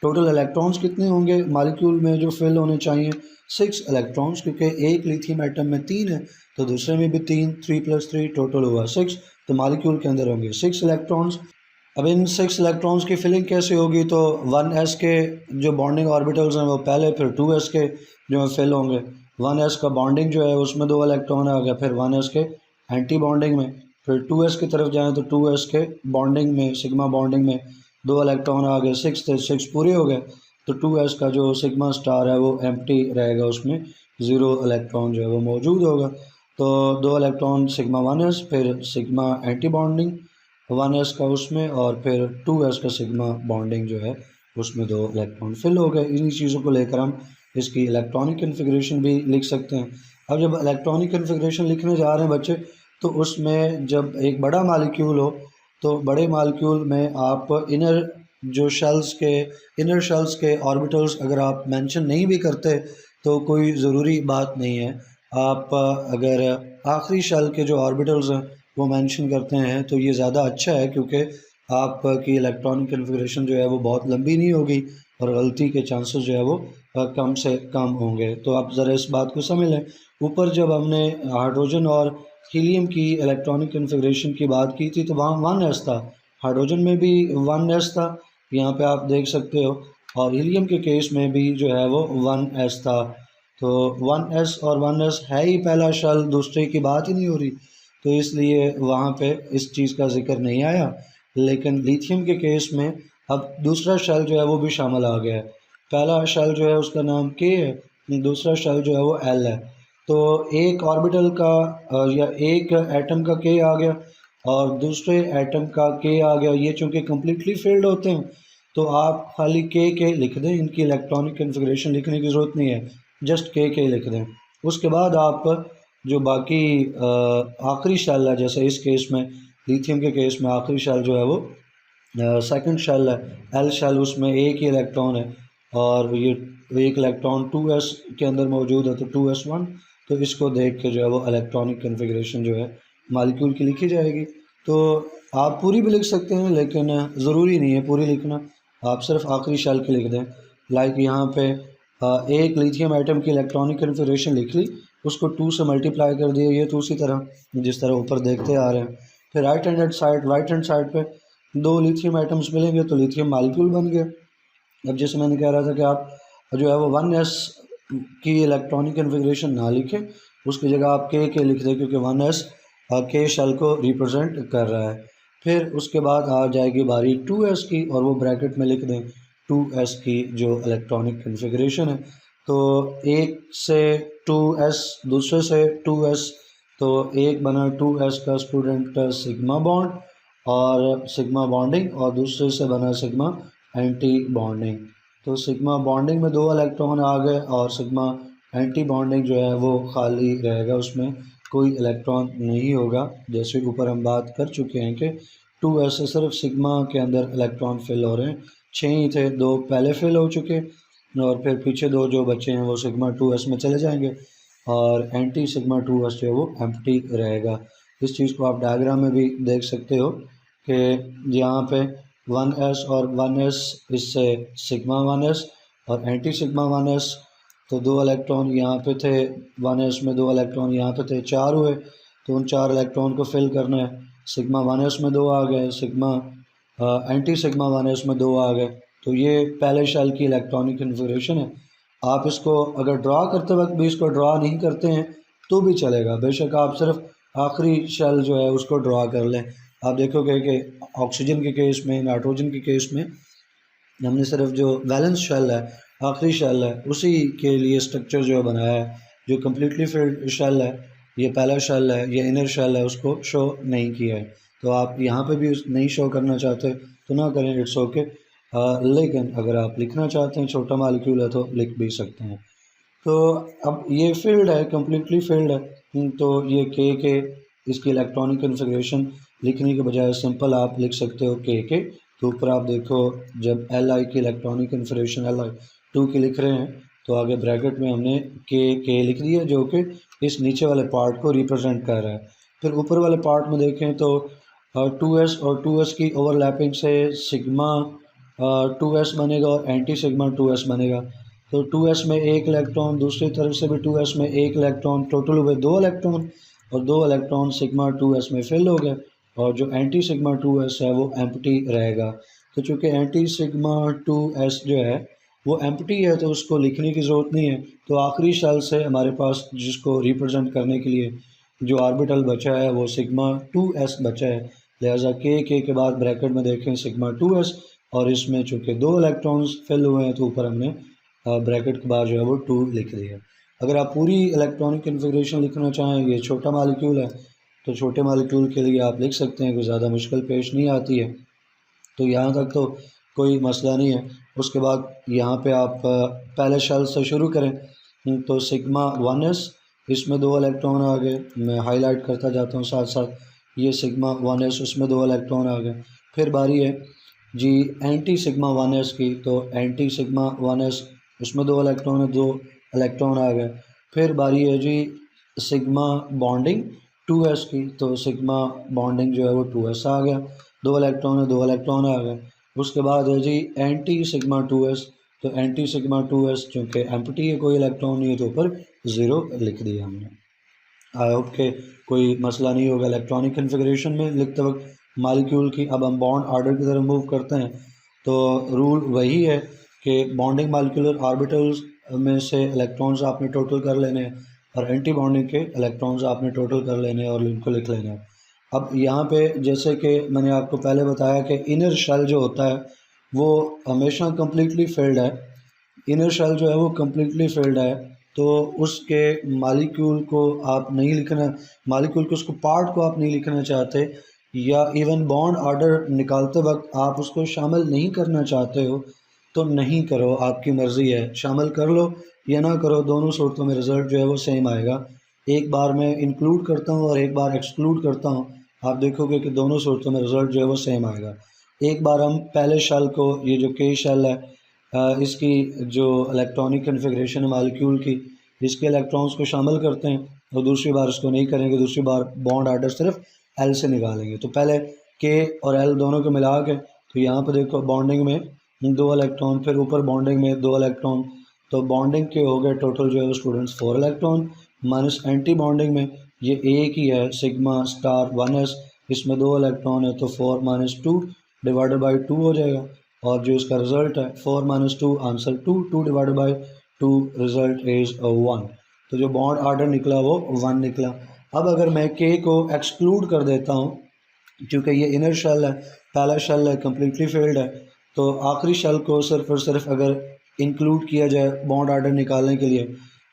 Total electrons कितने होंगे मॉलिक्यूल में जो फिल होने चाहिए? 6 इलेक्ट्रॉन्स, क्योंकि एक लिथियम एटम में 3 है तो दूसरे में भी 3, 3 + 3 टोटल हुआ 6, तो मॉलिक्यूल के अंदर होंगे 6 इलेक्ट्रॉन्स। अब इन 6 इलेक्ट्रॉन्स की फिलिंग कैसे होगी? तो 1s के जो बॉन्डिंग ऑर्बिटल्स हैं वो पहले, फिर 2s के जो फिल होंगे। 1s का बॉन्डिंग जो है उसमें 2 इलेक्ट्रॉन आ गया, फिर 1s के एंटी बॉन्डिंग में, फिर 2s की तरफ जाएं तो 2s के बॉन्डिंग में सिग्मा बॉन्डिंग में 2 इलेक्ट्रॉन आ गए, 6 थे, 6 पूरे हो गए। तो 2s का जो सिग्मा स्टार है वो एम्प्टी रहेगा, उसमें 0 इलेक्ट्रॉन जो है वो मौजूद होगा। तो 2 इलेक्ट्रॉन सिग्मा 1s, फिर सिग्मा एंटी बॉन्डिंग 1s का उसमें, और फिर 2s का सिग्मा बॉन्डिंग जो है उसमें 2 इलेक्ट्रॉन फिल हो गए। इन्हीं चीज़ों को लेकर हम इसकी इलेक्ट्रॉनिक कन्फिग्रेशन भी लिख सकते हैं। अब जब इलेक्ट्रॉनिक कन्फिग्रेशन लिखने जा रहे हैं बच्चे, तो उसमें जब एक बड़ा मालिक्यूल हो तो बड़े मालिक्यूल में आप इनर शेल्स के ऑर्बिटल्स अगर आप मेंशन नहीं भी करते तो कोई ज़रूरी बात नहीं है। आप अगर आखिरी शेल के जो ऑर्बिटल्स हैं वो मेंशन करते हैं तो ये ज़्यादा अच्छा है, क्योंकि आपकी इलेक्ट्रॉनिक कन्फिग्रेशन जो है वो बहुत लंबी नहीं होगी और गलती के चांसेस जो है वो कम से कम होंगे। तो आप ज़रा इस बात को समझ लें। ऊपर जब हमने हाइड्रोजन और हीलियम की इलेक्ट्रॉनिक कन्फिग्रेशन की बात की थी तो वहाँ 1s था, हाइड्रोजन में भी 1s था, यहाँ पे आप देख सकते हो, और हीलियम के केस में भी जो है वो 1s था। तो 1s और 1s है ही पहला शेल, दूसरे की बात ही नहीं हो रही, तो इसलिए वहाँ पे इस चीज़ का जिक्र नहीं आया। लेकिन लिथियम के केस में अब दूसरा शेल जो है वो भी शामिल आ गया है। पहला शेल जो है उसका नाम K है, दूसरा शेल जो है वो L है। तो एक ऑर्बिटल का या एक एटम का K आ गया और दूसरे एटम का K आ गया। ये चूँकि कम्प्लीटली फिल्ड होते हैं तो आप खाली K लिख दें, इनकी इलेक्ट्रॉनिक कन्फिग्रेशन लिखने की ज़रूरत नहीं है, जस्ट K लिख दें। उसके बाद आप जो बाकी आखिरी शेल है, जैसे इस केस में लिथियम के केस में आखिरी शेल जो है वो सेकंड शेल है, L शेल, उसमें एक ही इलेक्ट्रॉन है और ये एक इलेक्ट्रॉन 2s के अंदर मौजूद है, तो 2s1। तो इसको देख के जो है वो इलेक्ट्रॉनिक कन्फिग्रेशन जो है मॉलिक्यूल की लिखी जाएगी। तो आप पूरी भी लिख सकते हैं लेकिन ज़रूरी नहीं है पूरी लिखना, आप सिर्फ आखिरी शेल की लिख दें। लाइक यहाँ पे एक लिथियम एटम की इलेक्ट्रॉनिक कन्फिग्रेशन लिख ली, उसको 2 से मल्टीप्लाई कर दिया, ये तो उसी तरह जिस तरह ऊपर देखते आ रहे हैं। फिर राइट हैंड साइड पे 2 लिथियम एटम्स मिलेंगे तो लिथियम मॉलिक्यूल बन गए। अब जैसे मैंने कह रहा था कि आप जो है वो 1s की इलेक्ट्रॉनिक कन्फिग्रेशन ना लिखें, उसकी जगह आप K लिख दें, क्योंकि 1s K शेल को रिप्रेजेंट कर रहा है। फिर उसके बाद आ जाएगी बारी 2s की और वो ब्रैकेट में लिख दें 2s की जो इलेक्ट्रॉनिक कन्फिग्रेशन है। तो एक से 2s, दूसरे से 2s, तो एक बना 2s का स्टूडेंट सिग्मा बॉन्ड और सिग्मा बॉन्डिंग, और दूसरे से बना सिग्मा एंटी बॉन्डिंग। तो सिग्मा बॉन्डिंग में 2 इलेक्ट्रॉन आ गए और सिग्मा एंटी बॉन्डिंग जो है वो खाली रहेगा, उसमें कोई इलेक्ट्रॉन नहीं होगा। जैसे ऊपर हम बात कर चुके हैं कि 2s से सिर्फ सिग्मा के अंदर इलेक्ट्रॉन फिल हो रहे हैं, 6 ही थे, 2 पहले फिल हो चुके और फिर पीछे 2 जो बचे हैं वो सिग्मा 2s में चले जाएंगे और एंटी सिग्मा 2s जो है वो एम्प्टी रहेगा। इस चीज़ को आप डायग्राम में भी देख सकते हो कि यहाँ पे 1s और 1s, इससे सिग्मा 1s और एंटी सिग्मा 1s, तो 2 इलेक्ट्रॉन यहाँ पे थे 1s में, 2 इलेक्ट्रॉन यहाँ पे थे, 4 हुए, तो उन 4 इलेक्ट्रॉन को फिल करना है। सिग्मा 1s में 2 आ गए, सिग्मा एंटी सिग्मा 1s में 2 आ गए। तो ये पहले शेल की इलेक्ट्रॉनिक कन्फिगरेशन है। आप इसको अगर ड्रा करते वक्त भी इसको ड्रा नहीं करते हैं तो भी चलेगा, बेशक आप सिर्फ आखिरी शेल जो है उसको ड्रा कर लें। आप देखोगे कि ऑक्सीजन के केस में, नाइट्रोजन के केस में हमने सिर्फ जो वैलेंस शेल है, आखिरी शेल है, उसी के लिए स्ट्रक्चर जो बनाया है। जो कम्प्लीटली फिल्ड शेल है, ये पहला शेल है, ये इनर शेल है, उसको शो नहीं किया है। तो आप यहाँ पे भी नहीं शो करना चाहते तो ना करें, इट्स ओके। लेकिन अगर आप लिखना चाहते हैं, छोटा मालिक्यूल है तो लिख भी सकते हैं। तो अब ये फील्ड है, कम्प्लीटली फील्ड है, तो ये के इसकी इलेक्ट्रॉनिक कन्फिग्रेशन लिखने के बजाय सिंपल आप लिख सकते हो के। तो ऊपर आप देखो, जब Li की इलेक्ट्रॉनिक कन्फिग्रेशन Li2 की लिख रहे हैं तो आगे ब्रैकेट में हमने के लिख दिया, जो कि इस नीचे वाले पार्ट को रिप्रेजेंट कर रहा है। फिर ऊपर वाले पार्ट में देखें तो 2s और 2s की ओवरलैपिंग से सिग्मा 2s बनेगा और एंटी सिग्मा 2s बनेगा। तो 2s में एक इलेक्ट्रॉन, दूसरी तरफ से भी 2s में एक इलेक्ट्रॉन, टोटल हुए 2 इलेक्ट्रॉन, और 2 इलेक्ट्रॉन सिग्मा 2s में फिल हो गए, और जो एंटी सिग्मा 2s है वो एम्प्टी रहेगा। तो चूँकि एंटी सिग्मा 2s जो है वो एम्प्टी है तो उसको लिखने की ज़रूरत नहीं है। तो आखिरी शेल से हमारे पास जिसको रिप्रेजेंट करने के लिए जो ऑर्बिटल बचा है वो सिग्मा 2s बचा है, लिहाजा के बाद ब्रैकेट में देखें सिग्मा 2s, और इसमें चूँकि 2 इलेक्ट्रॉन्स फिल हुए हैं तो ऊपर हमने ब्रैकेट के बाद जो है वो 2 लिख दिया। अगर आप पूरी इलेक्ट्रॉनिक कन्फिग्रेशन लिखना चाहें, ये छोटा मालिक्यूल है तो छोटे मालिक्यूल के लिए आप लिख सकते हैं, कोई ज़्यादा मुश्किल पेश नहीं आती है। तो यहाँ तक तो कोई मसला नहीं है। उसके बाद यहाँ पे आप पहले शेल से शुरू करें, तो सिग्मा 1s, इसमें 2 इलेक्ट्रॉन आ गए, मैं हाईलाइट करता जाता हूँ साथ साथ, ये सिग्मा 1s, उसमें 2 इलेक्ट्रॉन आ गए। फिर बारी है जी एंटी सिग्मा 1s की, तो एंटी सिग्मा 1s, उसमें 2 इलेक्ट्रॉन है, 2 इलेक्ट्रॉन आ गए। फिर बारी है जी सिग्मा बॉन्डिंग 2s की, तो सिग्मा बॉन्डिंग जो है वो 2s आ गया, 2 इलेक्ट्रॉन है, 2 इलेक्ट्रॉन आ गए। उसके बाद है जी एंटी सिग्मा 2s, तो एंटी सिग्मा 2s चूँकि एम्प्टी है, कोई इलेक्ट्रॉन नहीं है, तो ऊपर 0 लिख दिया हमने। आई होप के कोई मसला नहीं होगा इलेक्ट्रॉनिक कन्फिग्रेशन में लिखते वक्त मालिक्यूल की। अब हम बॉन्ड ऑर्डर की तरफ मूव करते हैं, तो रूल वही है कि बॉन्डिंग मालिक्यूलर ऑर्बिटल्स में से इलेक्ट्रॉन्स आपने टोटल कर लेने हैं और एंटी बॉन्डिंग के इलेक्ट्रॉन्स आपने टोटल कर लेने हैं और इनको लिख लेना है। अब यहाँ पे जैसे कि मैंने आपको पहले बताया कि इनर शेल जो होता है वो हमेशा कम्प्लीटली फिल्ड है। इनर शेल जो है वो कम्प्लीटली फिल्ड है, तो उसके मालिक्यूल को आप नहीं लिखना, मालिक्यूल के उसको पार्ट को आप नहीं लिखना चाहते, या इवन बॉन्ड ऑर्डर निकालते वक्त आप उसको शामिल नहीं करना चाहते हो तो नहीं करो, आपकी मर्ज़ी है। शामिल कर लो या ना करो, दोनों सूरतों में रिज़ल्ट जो है वो सेम आएगा। एक बार मैं इंक्लूड करता हूँ और एक बार एक्सक्लूड करता हूँ, आप देखोगे कि दोनों सूरतों में रिज़ल्ट जो है वो सेम आएगा। एक बार हम पहले शेल को, ये जो के शेल है, इसकी जो इलेक्ट्रॉनिक कन्फिग्रेशन है मालिक्यूल की, इसके इलेक्ट्रॉन्स को शामिल करते हैं, और दूसरी बार इसको नहीं करेंगे, दूसरी बार बॉन्ड ऑर्डर सिर्फ एल से निकालेंगे। तो पहले के और एल दोनों को मिला के, तो यहाँ पर देखो बॉन्डिंग में 2 इलेक्ट्रॉन, फिर ऊपर बॉन्डिंग में 2 इलेक्ट्रॉन, तो बॉन्डिंग के हो गए टोटल जो है students 4 electron, minus anti bonding में ये एक ही है सिग्मा स्टार 1s, इसमें 2 इलेक्ट्रॉन है, तो 4 माइनस 2 डिवाइडेड बाई 2 हो जाएगा, और जो इसका रिज़ल्ट है 4 minus 2 answer 2, 2 divided by 2 result is 1। तो जो बॉन्ड ऑर्डर निकला वो 1 निकला। अब अगर मैं के को एक्सक्लूड कर देता हूँ, क्योंकि ये इनर शेल है, पहला शेल है, कम्प्लीटली फिल्ड है, तो आखिरी शेल को सिर्फ और सिर्फ अगर इंक्लूड किया जाए बॉन्ड आर्डर निकालने के लिए,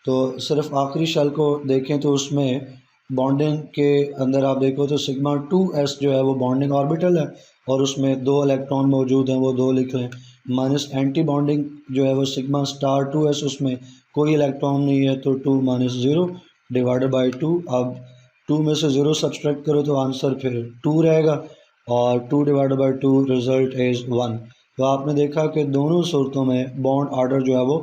तो सिर्फ आखिरी शेल को देखें तो उसमें बॉन्डिंग के अंदर आप देखो तो सिग्मा 2s जो है वो बॉन्डिंग ऑर्बिटल है और उसमें 2 इलेक्ट्रॉन मौजूद हैं, वो 2 लिख लें। माइनस एंटी बॉन्डिंग जो है वो सिग्मा स्टार 2s, उसमें कोई इलेक्ट्रॉन नहीं है तो 2 माइनस 0 डिवाइडेड बाई 2। अब 2 में से 0 सब्सट्रैक्ट करो तो आंसर फिर 2 रहेगा और 2 डिवाइडेड बाई 2 रिजल्ट इज़ 1। तो आपने देखा कि दोनों सूरतों में बॉन्ड आर्डर जो है वो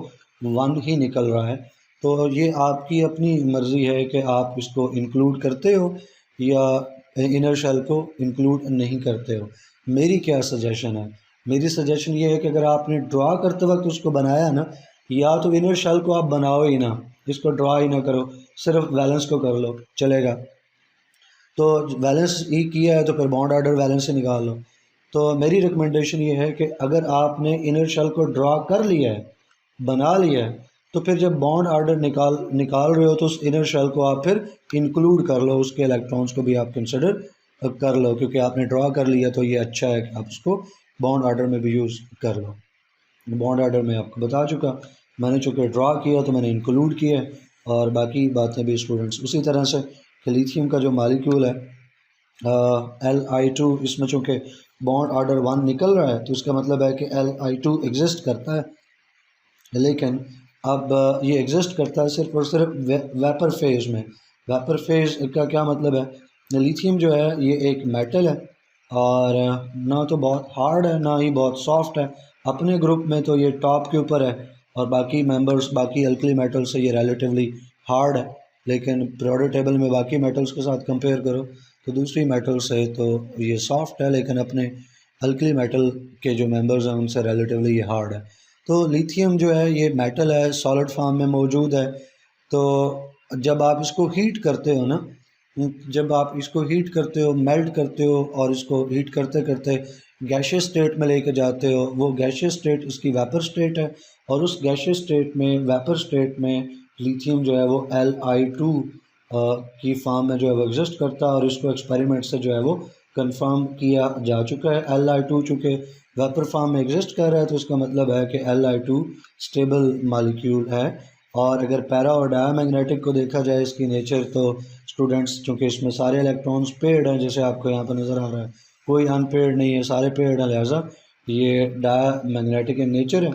1 ही निकल रहा है। तो ये आपकी अपनी मर्ज़ी है कि आप इसको इंक्लूड करते हो या इनर शेल को इंक्लूड नहीं करते हो। मेरी क्या सजेशन है? मेरी सजेशन ये है कि अगर आपने ड्रा करते वक्त उसको बनाया ना, या तो इनर शेल को आप बनाओ ही ना, इसको ड्रा ही ना करो, सिर्फ वैलेंस को कर लो, चलेगा। तो वैलेंस ही किया है तो फिर बॉन्ड आर्डर वैलेंस से निकाल लो। तो मेरी रिकमेंडेशन ये है कि अगर आपने इनर शेल को ड्रा कर लिया है, बना लिया है, तो फिर जब बॉन्ड आर्डर निकाल रहे हो तो उस इनर शेल को आप फिर इंक्लूड कर लो, उसके इलेक्ट्रॉन्स को भी आप कंसिडर कर लो, क्योंकि आपने ड्रा कर लिया तो ये अच्छा है कि आप उसको बॉन्ड आर्डर में भी यूज़ कर लो। बॉन्ड आर्डर में आपको बता चुका, मैंने चूँकि ड्रा किया तो मैंने इंक्लूड किया है, और बाकी बातें भी स्टूडेंट्स उसी तरह से। लिथियम का जो मालिक्यूल है Li2, इसमें चूँकि बॉन्ड आर्डर 1 निकल रहा है तो इसका मतलब है कि Li2 एग्जिस्ट करता है, लेकिन अब ये एग्जिस्ट करता है सिर्फ और सिर्फ वेपर फेज़ में। वेपर फेज़ का क्या मतलब है? लिथियम जो है ये एक मेटल है और ना तो बहुत हार्ड है ना ही बहुत सॉफ्ट है। अपने ग्रुप में तो ये टॉप के ऊपर है और बाकी मेंबर्स, बाकी अल्कली मेटल से ये रिलेटिवली हार्ड है, लेकिन पीरियोडिक टेबल में बाकी मेटल्स के साथ कंपेयर करो तो दूसरी मेटल से तो ये सॉफ्ट है, लेकिन अपने अल्कली मेटल के जो मेंबर्स हैं उनसे रिलेटिवली ये हार्ड है। तो लिथियम जो है ये मेटल है, सॉलिड फॉर्म में मौजूद है। तो जब आप इसको हीट करते हो ना, जब आप इसको हीट करते हो, मेल्ट करते हो और इसको हीट करते करते गैशियस स्टेट में लेके जाते हो, वो गैशियस स्टेट इसकी वेपर स्टेट है और उस गैशियस स्टेट में, वेपर स्टेट में लिथियम जो है वो Li2 की फॉर्म में जो है वो एग्जिस्ट करता है और इसको एक्सपेरिमेंट से जो है वो कंफर्म किया जा चुका है। Li2 चूँकि वेपर फॉर्म में एग्जिस्ट कर रहा है तो इसका मतलब है कि Li2 स्टेबल मालिक्यूल है। और अगर पैरा और डायमैग्नेटिक को देखा जाए इसकी नेचर, तो स्टूडेंट्स चूँकि इसमें सारे इलेक्ट्रॉन्स पेयर्ड हैं, जैसे आपको यहाँ पर नज़र आ रहा है, कोई अनपेयर्ड नहीं है, सारे पेयर्ड हैं, लिहाजा ये डायमैग्नेटिक इन नेचर है।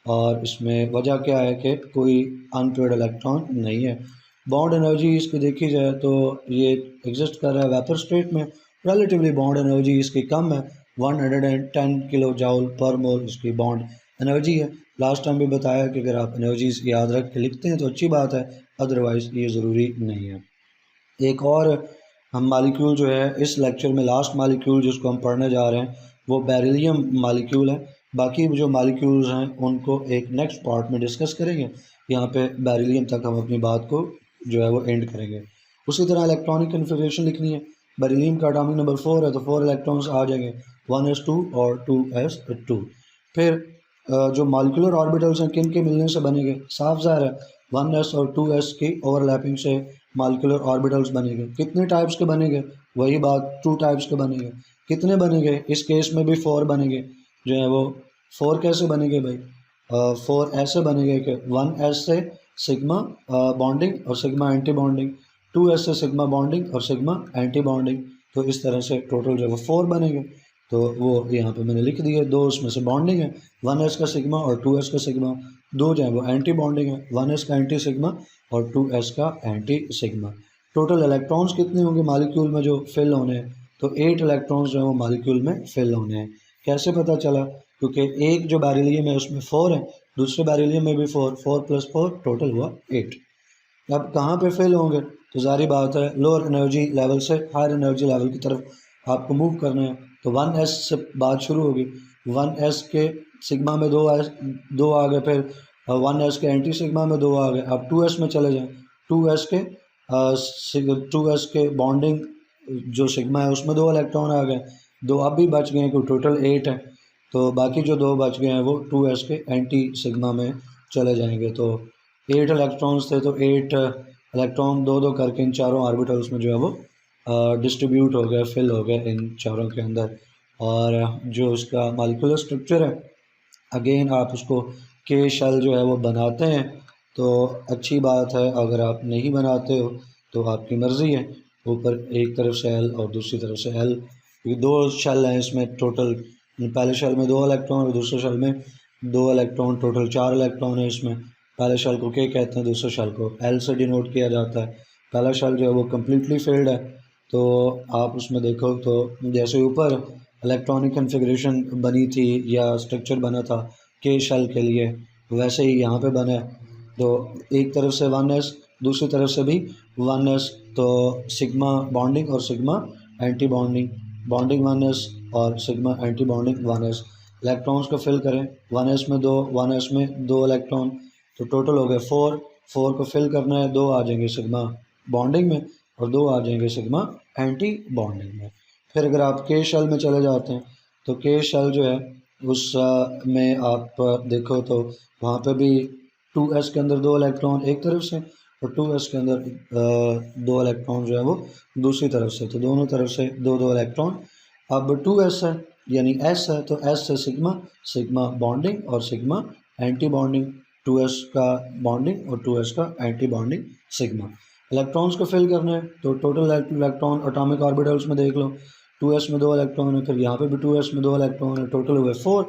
और इसमें वजह क्या है कि कोई अनपेयर्ड इलेक्ट्रॉन नहीं है। बॉन्ड एनर्जी इसकी देखी जाए तो ये एग्जिस्ट कर रहा है वेपर स्टेट में, रिलेटिवली बॉन्ड एनर्जी इसकी कम है, 110 किलो जाउल पर मोल इसकी बॉन्ड एनर्जी है। लास्ट टाइम भी बताया कि अगर आप एनर्जीज याद रख के लिखते हैं तो अच्छी बात है, अदरवाइज़ ये ज़रूरी नहीं है। एक और हम मालिक्यूल जो है इस लेक्चर में, लास्ट मालिक्यूल जिसको हम पढ़ने जा रहे हैं वो बेरिलियम मालिक्यूल है। बाकी जो मालिक्यूल्स हैं उनको एक नेक्स्ट पार्ट में डिस्कस करेंगे। यहाँ पे बेरिलियम तक हम अपनी बात को जो है वो एंड करेंगे। उसी तरह इलेक्ट्रॉनिक कन्फिगरेशन लिखनी है। बेरिलियम का एटॉमिक नंबर 4 है तो 4 इलेक्ट्रॉन्स आ जाएंगे, 1s2 और 2s2। फिर जो मॉलिक्यूलर ऑर्बिटल्स हैं किन के मिलने से बनेंगे? साफ ज़ाहिर है 1s और 2s की ओवरलैपिंग से मॉलिक्यूलर ऑर्बिटल्स बनेंगे। कितने टाइप्स के बनेंगे? वही बात, 2 टाइप्स के बनेंगे। कितने बनेंगे? इस केस में भी 4 बनेंगे। जो है वो 4 कैसे बनेंगे भाई? 4 ऐसे बनेंगे कि 1s से सिग्मा बॉन्डिंग और सिग्मा एंटी बॉन्डिंग, 2s से सिग्मा बॉन्डिंग और सिग्मा एंटी बॉन्डिंग। तो इस तरह से टोटल जो है वो 4 बनेंगे। तो वो यहाँ पे मैंने लिख दिया, 2 उसमें से बॉन्डिंग है, 1s का सिग्मा और 2s का सिग्मा। 2 जो है वो एंटी बॉन्डिंग है, 1s का एंटी सिग्मा और 2s का एंटी सिग्मा। टोटल इलेक्ट्रॉन्स कितने होंगे मॉलिक्यूल में जो फिल होने हैं? तो 8 इलेक्ट्रॉन्स जो है वो मॉलिक्यूल में फिल होने हैं। कैसे पता चला? क्योंकि एक जो बेरिलियम है उसमें 4 है, दूसरे बेरिलियम में भी 4, 4 + 4 टोटल हुआ 8। अब कहाँ पे फेल होंगे? तो जारी बात है लोअर एनर्जी लेवल से हायर एनर्जी लेवल की तरफ आपको मूव करना है। तो 1s से बात शुरू होगी, 1s के सिग्मा में 2 आ गए, फिर 1s के एंटी सिग्मा में 2 आ गए। अब 2s में चले जाएं, 2s के 2s के बॉन्डिंग जो सिग्मा है उसमें 2 इलेक्ट्रॉन आ गए, 2 अब भी बच गए हैं, क्योंकि टोटल 8 है। तो बाकी जो 2 बच गए हैं वो 2s के एंटी सिग्मा में चले जाएंगे। तो 8 इलेक्ट्रॉन्स थे तो 8 इलेक्ट्रॉन 2-2 करके इन चारों ऑर्बिटल्स में जो है वो डिस्ट्रीब्यूट हो गए, फिल हो गए इन चारों के अंदर। और जो उसका मॉलिक्यूलर स्ट्रक्चर है, अगेन आप उसको के शेल जो है वो बनाते हैं तो अच्छी बात है, अगर आप नहीं बनाते हो तो आपकी मर्ज़ी है। ऊपर एक तरफ से एल और दूसरी तरफ से एल, क्योंकि दो शेल हैं इसमें टोटल, पहले शेल में 2 इलेक्ट्रॉन और दूसरे शेल में 2 इलेक्ट्रॉन, टोटल 4 इलेक्ट्रॉन है इसमें। पहले शेल को के कहते हैं, दूसरे शेल को एल से डिनोट किया जाता है। पहला शेल जो है वो कम्प्लीटली फिल्ड है, तो आप उसमें देखो तो जैसे ऊपर इलेक्ट्रॉनिक कन्फिग्रेशन बनी थी या स्ट्रक्चर बना था के शेल के लिए, वैसे ही यहाँ पे बना है। तो एक तरफ से 1s, दूसरी तरफ से भी 1s, तो सिग्मा बॉन्डिंग और sigma anti bonding, bonding 1s और sigma anti bonding 1s। Electrons को फिल करें, 1s में 2, 1s में 2 इलेक्ट्रॉन, तो टोटल हो गए 4। 4 को फिल करना है, 2 आ जाएंगे सिग्मा बॉन्डिंग में और 2 आ जाएंगे सिग्मा एंटी बॉन्डिंग में। फिर अगर आप के शेल में चले जाते हैं तो के शेल जो है उस में आप देखो तो वहाँ पे भी 2s के अंदर 2 इलेक्ट्रॉन एक तरफ से और 2s के अंदर 2 इलेक्ट्रॉन जो है वो दूसरी तरफ से, तो दोनों तरफ से 2-2 इलेक्ट्रॉन। अब 2s है यानी s है, तो s से सिग्मा, सिग्मा बॉन्डिंग और सिग्मा एंटी बॉन्डिंग, 2s का बॉन्डिंग और 2s का एंटी बॉन्डिंग सिग्मा। इलेक्ट्रॉन्स को फिल करना है तो टोटल इलेक्ट्रॉन एटॉमिक ऑर्बिटल्स में देख लो, 2s में 2 इलेक्ट्रॉन है, फिर यहाँ पे भी 2s में 2 इलेक्ट्रॉन है, टोटल हुए 4।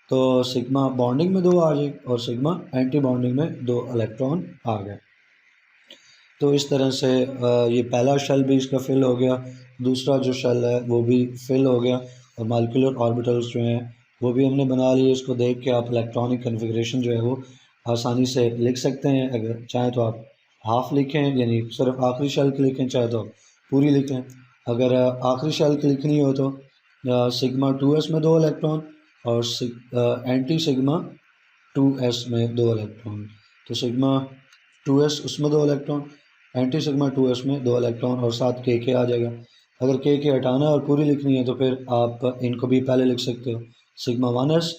तो सिग्मा बॉन्डिंग में 2 आ जाए और सिग्मा एंटी बॉन्डिंग में 2 इलेक्ट्रॉन आ गए। तो इस तरह से ये पहला शेल भी इसका फिल हो गया, दूसरा जो शेल है वो भी फिल हो गया, और मॉलिक्यूलर ऑर्बिटल्स जो हैं वो भी हमने बना लिए। इसको देख के आप इलेक्ट्रॉनिक कन्फिग्रेशन जो है वो आसानी से लिख सकते हैं। अगर चाहें तो आप हाफ लिखें, यानी सिर्फ आखिरी शेल की लिखें, चाहे तो पूरी लिखें। अगर आखिरी शेल की लिखनी हो तो सिग्मा 2s में 2 इलेक्ट्रॉन और एंटी सिग्मा 2s में 2 इलेक्ट्रॉन, तो सिग्मा 2s उसमें 2 इलेक्ट्रॉन, एंटी सिग्मा 2s में 2 इलेक्ट्रॉन और साथ के आ जाएगा। अगर के हटाना है और पूरी लिखनी है तो फिर आप इनको भी पहले लिख सकते हो, सिग्मा 1s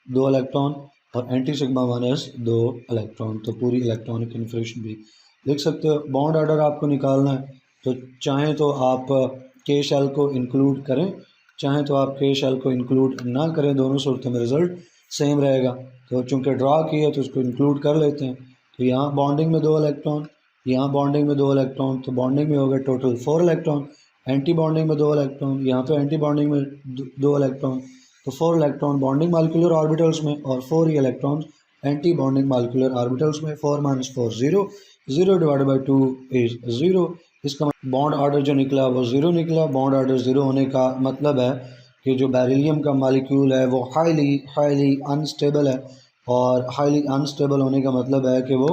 2 इलेक्ट्रॉन और एंटी सिग्मा 1s 2 इलेक्ट्रॉन, तो पूरी इलेक्ट्रॉनिक कन्फिग्रेशन भी लिख सकते हो। बॉन्ड ऑर्डर आपको निकालना है तो चाहें तो आप के शेल को इंक्लूड करें, चाहें तो आप के शेल को इंक्लूड ना करें, दोनों सूरतों में रिज़ल्ट सेम रहेगा। तो चूँकि ड्रा किया तो उसको इंक्लूड कर लेते हैं। तो यहाँ बॉन्डिंग में 2 इलेक्ट्रॉन, यहाँ बॉन्डिंग में 2 इलेक्ट्रॉन, तो बॉन्डिंग में हो गए टोटल 4 इलेक्ट्रॉन। एंटी बॉन्डिंग में 2 इलेक्ट्रॉन, यहाँ पे एंटी बॉन्डिंग में 2 इलेक्ट्रॉन, तो 4 इलेक्ट्रॉन बॉन्डिंग मॉलिक्यूलर ऑर्बिटल्स में और 4 ही electron anti bonding molecular orbitals में। 4 - 4 0, 0 डिवाइडेड बाई 2 इज 0। इसका बॉन्ड ऑर्डर जो निकला वो 0 निकला। बॉन्ड ऑर्डर 0 होने का मतलब है कि जो बेरिलियम का मॉलिक्यूल है वो हाईली अनस्टेबल है, और हाईली अनस्टेबल होने का मतलब है कि वो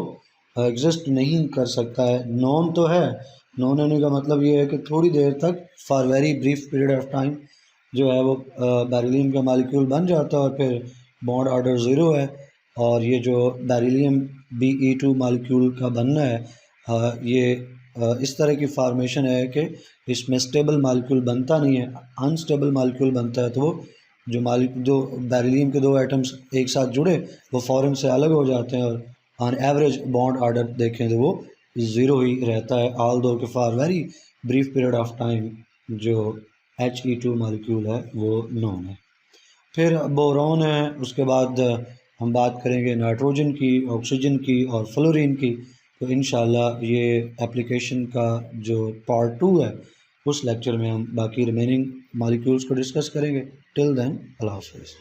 एग्जिस्ट नहीं कर सकता है। नॉन तो है, नॉन होने का मतलब ये है कि थोड़ी देर तक for very brief period of time जो है वो बेरिलियम का मॉलिक्यूल बन जाता है और फिर बॉन्ड ऑर्डर 0 है। और ये जो बेरिलियम Be2 मॉलिक्यूल का बनना है ये इस तरह की फार्मेशन है कि इसमें स्टेबल मॉलिक्यूल बनता नहीं है, अनस्टेबल मॉलिक्यूल बनता है। तो वो जो बेरिलियम के 2 एटम्स एक साथ जुड़े वो फ़ौरन से अलग हो जाते हैं, और ऑन एवरेज बॉन्ड ऑर्डर देखें तो वो 0 ही रहता है, ऑल दो के for very brief period of time जो He2 मॉलिक्यूल है वो नॉन है। फिर बोरॉन है, उसके बाद हम बात करेंगे नाइट्रोजन की, ऑक्सीजन की और फ्लोरीन की। तो इंशाल्लाह ये एप्लीकेशन का जो पार्ट 2 है उस लेक्चर में हम बाकी रिमेनिंग मॉलिक्यूल्स को डिस्कस करेंगे। टिल देन अल्लाह हाफ़िज़।